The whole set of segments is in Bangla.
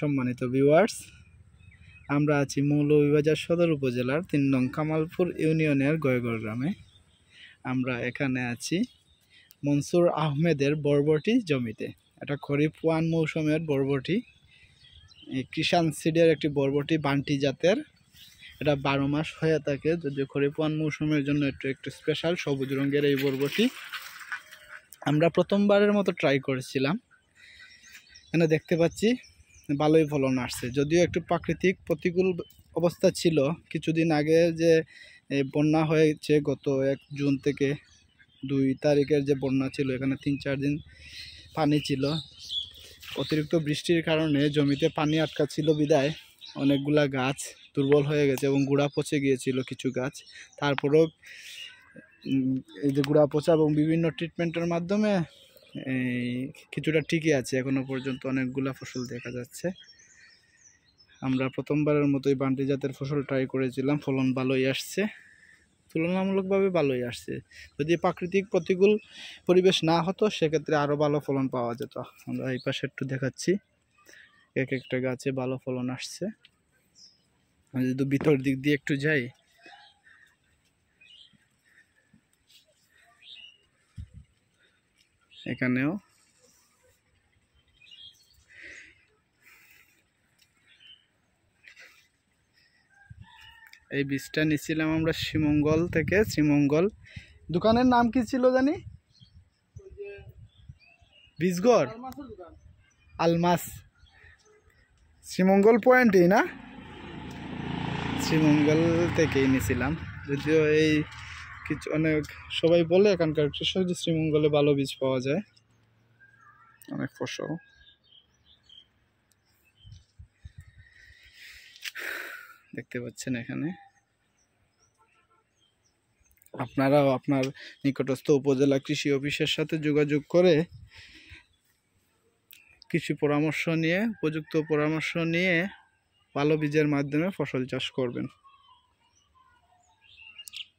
সম্মানিত ভিউয়ার্স, আমরা আছি মৌলভীবাজার সদর উপজেলার ৩ নং কামালপুর ইউনিয়নের গয়গড় গ্রামে। আমরা এখানে আছি মনসুর আহমেদের বরবটি জমিতে। এটা খরিফ 1 মৌসুমের বরবটি, কিষান সিডের একটি বরবটি, বান্টি জাতের। এটা 12 মাস হয়ে থাকে, যদিও খরিফ 1 মৌসুমের জন্য একটু স্পেশাল সবুজ রঙের এই বরবটি। আমরা প্রথমবারের মতো ট্রাই করেছিলাম। এখানে দেখতে পাচ্ছি ভালোই ফলন আসছে, যদিও একটু প্রাকৃতিক প্রতিকূল অবস্থা ছিল। কিছুদিন আগে যে বন্যা হয়েছে, গত 1 জুন থেকে 2 তারিখের যে বন্যা ছিল, এখানে 3-4 দিন পানি ছিল। অতিরিক্ত বৃষ্টির কারণে জমিতে পানি আটকা ছিল বিদায় অনেকগুলা গাছ দুর্বল হয়ে গেছে এবং গুঁড়া পচে গিয়েছিল কিছু গাছ। তারপরেও এই যে গুঁড়া পচা এবং বিভিন্ন ট্রিটমেন্টের মাধ্যমে কিছুটা ঠিকই আছে এখনো পর্যন্ত, অনেকগুলা ফসল দেখা যাচ্ছে। আমরা প্রথমবারের মতোই বান্টি জাতের ফসল ট্রাই করেছিলাম, ফলন ভালোই আসছে, তুলনামূলকভাবে ভালোই আসছে। যদি প্রাকৃতিক প্রতিকূল পরিবেশ না হতো সেক্ষেত্রে আরও ভালো ফলন পাওয়া যেত। আমরা এই পাশে একটু দেখাচ্ছি, এক একটা গাছে ভালো ফলন আসছে। আমি যদি ভিতর দিক দিয়ে একটু যাই, এখানেও এই বীজটা নিয়েছিলাম আমরা শ্রীমঙ্গল থেকে। শ্রীমঙ্গল দোকানের নাম কি ছিল জানি, বীজগড় আলমাস, শ্রীমঙ্গল পয়েন্টই না, শ্রীমঙ্গল থেকেই নিয়েছিলাম। যদিও এই কিছু অনেক সবাই বলে এখানকার কৃষক যে শ্রীমঙ্গলে ভালো বীজ পাওয়া যায়, অনেক ফসল। দেখতে পাচ্ছেন এখানে। আপনারাও আপনার নিকটস্থ উপজেলা কৃষি অফিসের সাথে যোগাযোগ করে কৃষি পরামর্শ নিয়ে, উপযুক্ত পরামর্শ নিয়ে ভালো বীজের মাধ্যমে ফসল চাষ করবেন।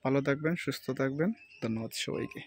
ভালো থাকবেন, সুস্থ থাকবেন। ধন্যবাদ সবাইকে।